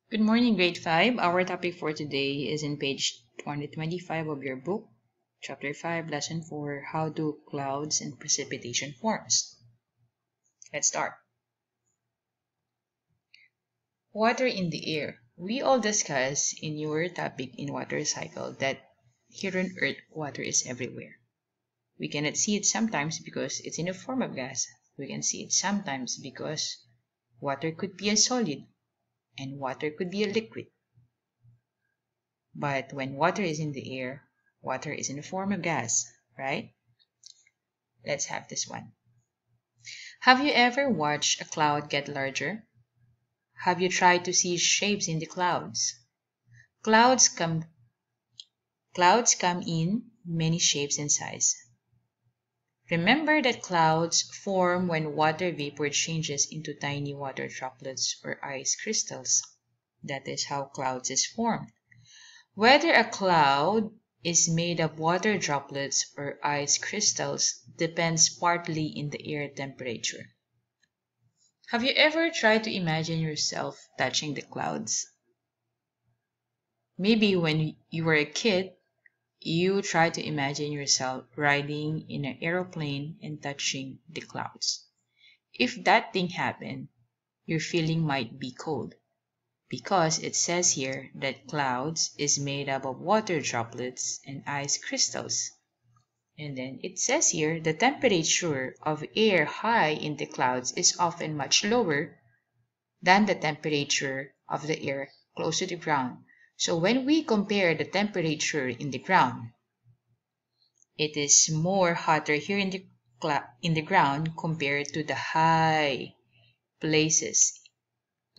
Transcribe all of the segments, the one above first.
Good morning, grade 5. Our topic for today is in page 2025 of your book, chapter 5, lesson 4, How do clouds and precipitation forms? Let's start. Water in the air. We all discuss in your topic in water cycle that here on earth, water is everywhere. We cannot see it sometimes because it's in the form of gas. We can see it sometimes because water could be a solid and water could be a liquid. But when water is in the air, water is in the form of gas, right? Let's have this one. Have you ever watched a cloud get larger? Have you tried to see shapes in the clouds? Clouds come in many shapes and size. Remember that clouds form when water vapor changes into tiny water droplets or ice crystals. That is how clouds is formed. Whether a cloud is made of water droplets or ice crystals depends partly in the air temperature. Have you ever tried to imagine yourself touching the clouds? Maybe when you were a kid, you tried to imagine yourself riding in an aeroplane and touching the clouds. If that thing happened, your feeling might be cold, because it says here that clouds is made up of water droplets and ice crystals. And then it says here the temperature of air high in the clouds is often much lower than the temperature of the air close to the ground. So when we compare the temperature in the ground, it is more hotter here in the ground compared to the high places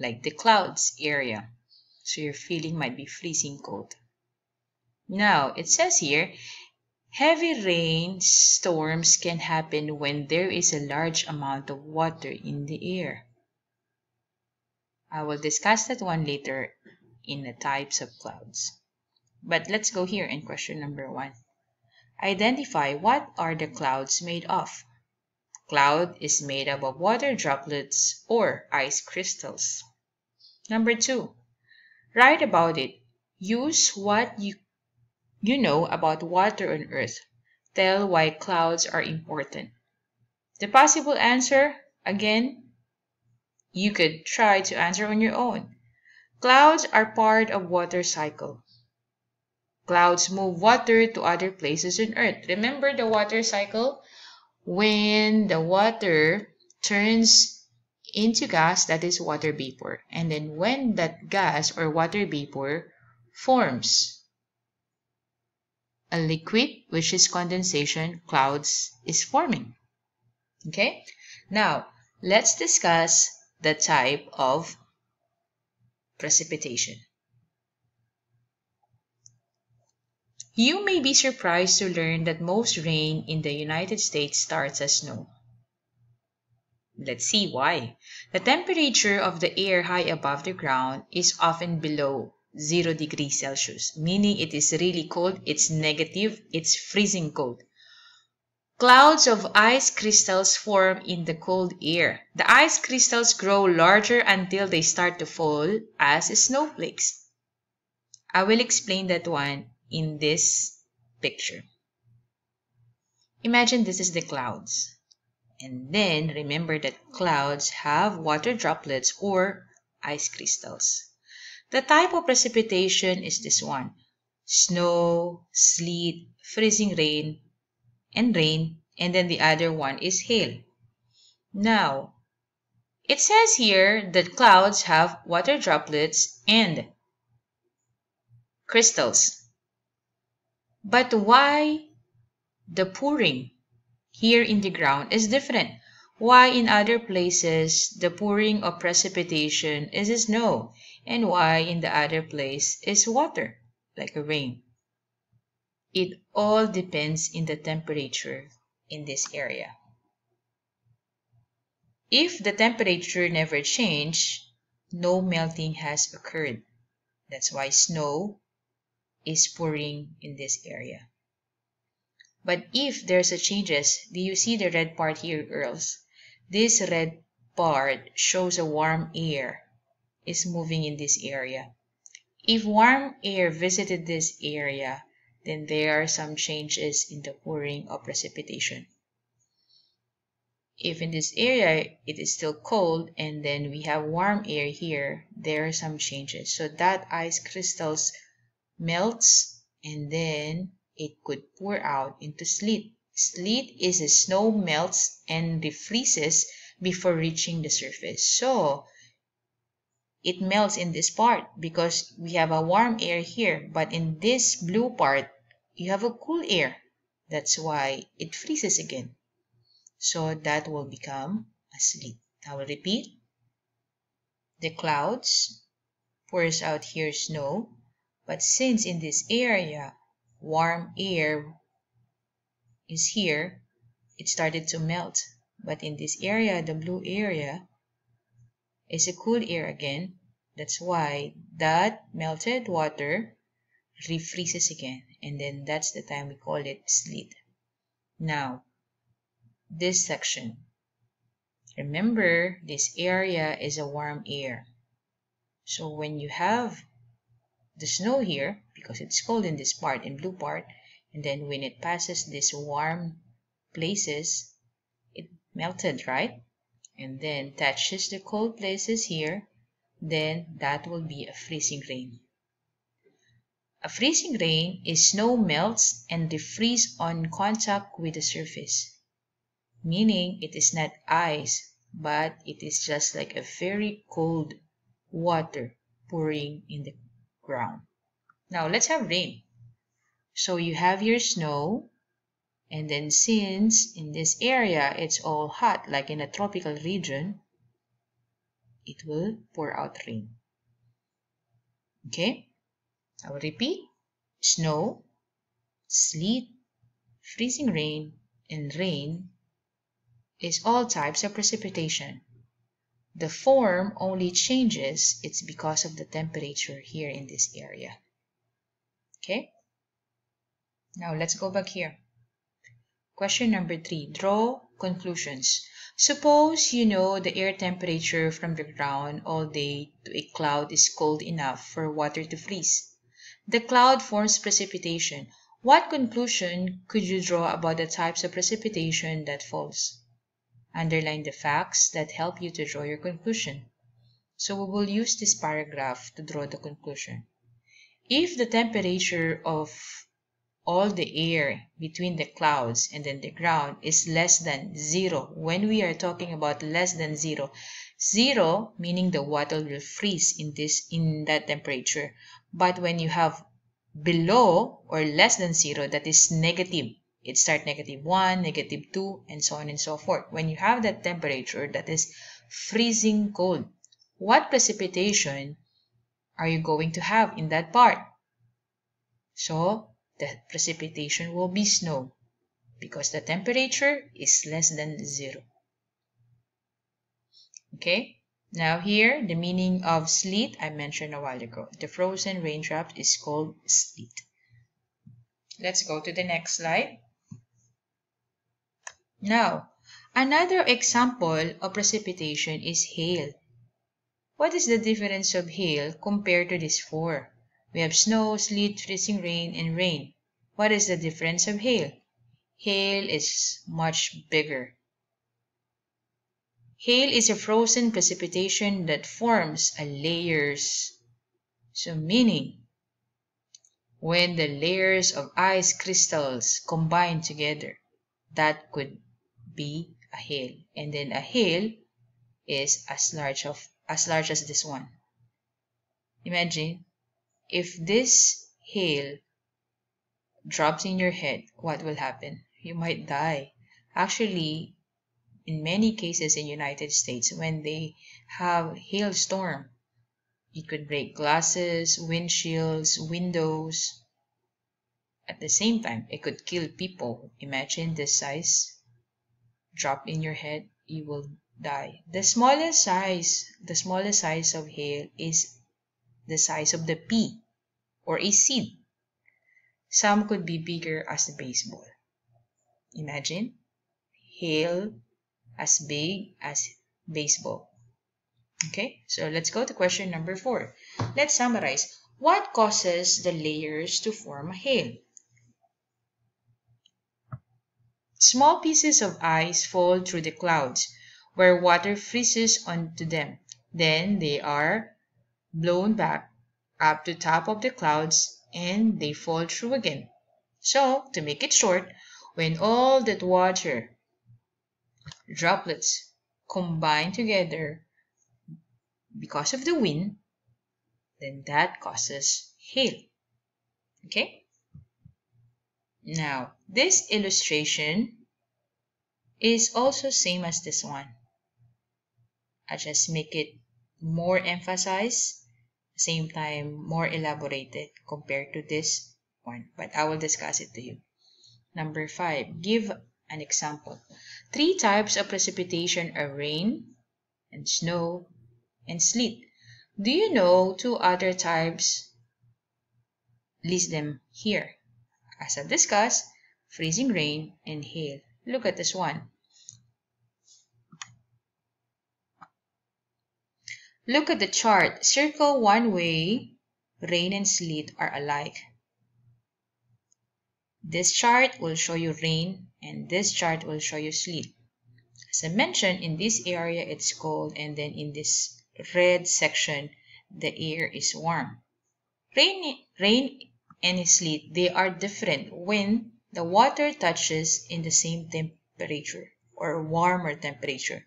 like the clouds area. So your feeling might be freezing cold. Now, it says here, heavy rain storms can happen when there is a large amount of water in the air. I will discuss that one later in the types of clouds. But let's go here in question number 1. Identify what are the clouds made of. Cloud is made up of water droplets or ice crystals. Number 2, write about it. Use what you know about water on Earth. Tell why clouds are important. The possible answer, again, you could try to answer on your own. Clouds are part of water cycle. Clouds move water to other places on Earth. Remember the water cycle? When the water turns into gas, that is water vapor. And then when that gas or water vapor forms a liquid, which is condensation, clouds is forming. Okay? Now, let's discuss the type of precipitation. You may be surprised to learn that most rain in the United States starts as snow. Let's see why. The temperature of the air high above the ground is often below 0 degrees Celsius, meaning it is really cold, it's negative, it's freezing cold. Clouds of ice crystals form in the cold air. The ice crystals grow larger until they start to fall as snowflakes. I will explain that one in this picture. Imagine this is the clouds. And then remember that clouds have water droplets or ice crystals. The type of precipitation is this one: snow, sleet, freezing rain, and then the other one is hail. Now, it says here that clouds have water droplets and crystals. But why the pouring here in the ground is different? Why in other places the pouring of precipitation is snow, and why in the other place is water, like a rain? It all depends in the temperature in this area. If the temperature never changed, no melting has occurred. That's why snow is pouring in this area. But if there's a changes, do you see the red part here, girls? This red part shows a warm air. is moving in this area. If warm air visited this area, then there are some changes in the pouring of precipitation. If in this area it is still cold and then we have warm air here, there are some changes. So that ice crystals melts and then it could pour out into sleet. Sleet is a snow melts and refreezes before reaching the surface. So it melts in this part because we have a warm air here, but in this blue part, you have a cool air. That's why it freezes again. So that will become a sleet. I will repeat. The clouds pours out here snow, but since in this area warm air is here, it started to melt. But in this area, the blue area, is a cool air again. That's why that melted water refreezes again. And then that's the time we call it sleet. Now, this section. Remember, this area is a warm air. So when you have the snow here, because it's cold in this part, in blue part, and then when it passes these warm places, it melted, right? And then touches the cold places here, then that will be a freezing rain. A freezing rain is snow melts and refreeze on contact with the surface, meaning it is not ice, but it is just like a very cold water pouring in the ground. Now let's have rain. So you have your snow, and then since in this area it's all hot, like in a tropical region, it will pour out rain. Okay, I will repeat. Snow, sleet, freezing rain, and rain is all types of precipitation. The form only changes, it's because of the temperature here in this area. Okay, now let's go back here. Question number 3, draw conclusions. Suppose you know the air temperature from the ground all day to a cloud is cold enough for water to freeze. The cloud forms precipitation. What conclusion could you draw about the types of precipitation that falls? Underline the facts that help you to draw your conclusion. So we will use this paragraph to draw the conclusion. If the temperature of all the air between the clouds and then the ground is less than 0, when we are talking about less than 0, 0 meaning the water will freeze in that temperature. But when you have below or less than 0, that is negative. It starts -1, -2, and so on and so forth. When you have that temperature that is freezing cold, what precipitation are you going to have in that part? So the precipitation will be snow because the temperature is less than 0. Okay, now here the meaning of sleet I mentioned a while ago. The frozen raindrop is called sleet. Let's go to the next slide. Now, another example of precipitation is hail. What is the difference of hail compared to these 4? We have snow, sleet, freezing rain, and rain. What is the difference of hail? Hail is much bigger. Hail is a frozen precipitation that forms a layers. So meaning, when the layers of ice crystals combine together, that could be a hail. And then a hail is as large as this one. Imagine if this hail drops in your head, what will happen? You might die. Actually, in many cases in United States, when they have hailstorm, it could break glasses, windshields, windows. At the same time, it could kill people. Imagine this size. Drop in your head, you will die. The smallest size of hail is the size of the pea or a seed. Some could be bigger as a baseball. Imagine hail as big as baseball. Okay, so let's go to question number 4. Let's summarize. What causes the layers to form a hail? Small pieces of ice fall through the clouds, where water freezes onto them. Then they are blown back up to top of the clouds and they fall through again. So, to make it short, when all that water droplets combine together because of the wind, then that causes hail. Okay? Now, this illustration is also same as this one. I just make it more emphasized, same time more elaborated compared to this one, but I will discuss it to you. Number 5, give an example. 3 types of precipitation are rain and snow and sleet. Do you know 2 other types? List them here. As I've discussed, freezing rain and hail. Look at this one. Look at the chart. Circle one way rain and sleet are alike. This chart will show you rain and this chart will show you sleet. As I mentioned, in this area it's cold, and then in this red section the air is warm. Rain and sleet, they are different when the water touches in the same temperature or warmer temperature.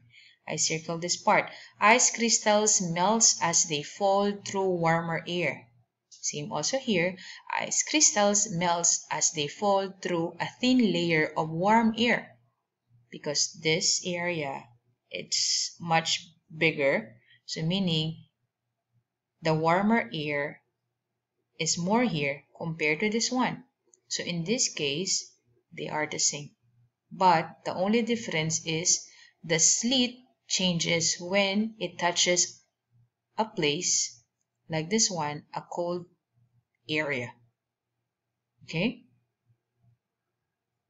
I circle this part. Ice crystals melt as they fall through warmer air. Same also here. Ice crystals melt as they fall through a thin layer of warm air. Because this area, it's much bigger. So meaning the warmer air is more here compared to this one. So in this case, they are the same. But the only difference is the sleet changes when it touches a place like this one, a cold area. Okay?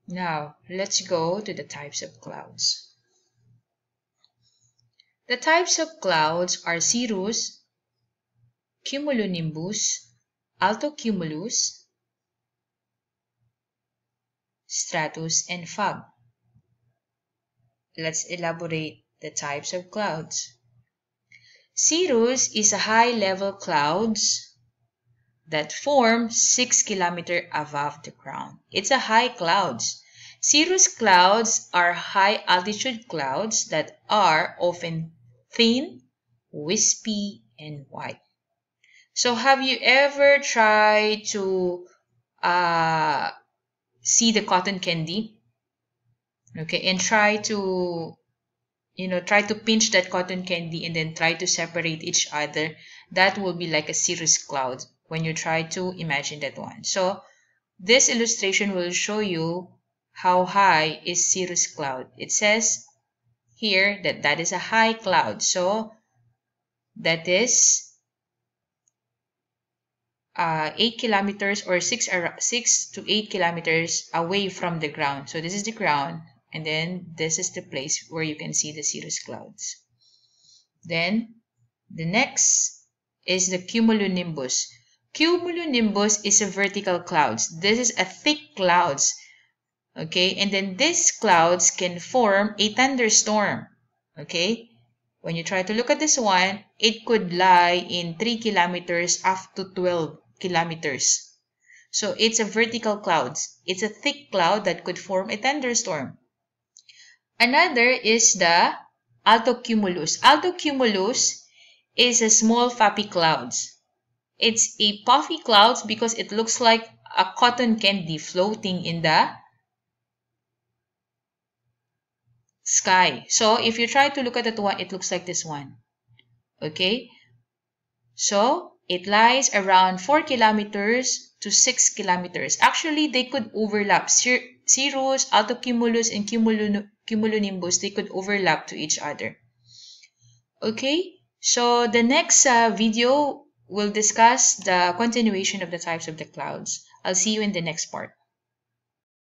Now, let's go to the types of clouds. The types of clouds are cirrus, cumulonimbus, altocumulus, stratus, and fog. Let's elaborate the types of clouds. Cirrus is a high-level clouds that form 6 kilometers above the ground. It's a high clouds. Cirrus clouds are high-altitude clouds that are often thin, wispy, and white. So have you ever tried to see the cotton candy? Okay, and try to pinch that cotton candy and then try to separate each other. That will be like a cirrus cloud when you try to imagine that one. So this illustration will show you how high is cirrus cloud. It says here that is a high cloud. So that is 8 kilometers or 6 to 8 kilometers away from the ground. So this is the ground. And then this is the place where you can see the cirrus clouds. Then the next is the cumulonimbus. Cumulonimbus is a vertical clouds. This is a thick clouds. Okay, and then these clouds can form a thunderstorm. Okay, when you try to look at this one, it could lie in 3 kilometers up to 12 kilometers. So it's a vertical clouds. It's a thick cloud that could form a thunderstorm. Another is the altocumulus. Altocumulus is a small puffy clouds. It's a puffy clouds because it looks like a cotton candy floating in the sky. So if you try to look at that one, it looks like this one. Okay? So it lies around 4 kilometers to 6 kilometers. Actually, they could overlap. Cirrus, altocumulus, and cumulonimbus, they could overlap to each other. Okay, so the next video will discuss the continuation of the types of the clouds. I'll see you in the next part.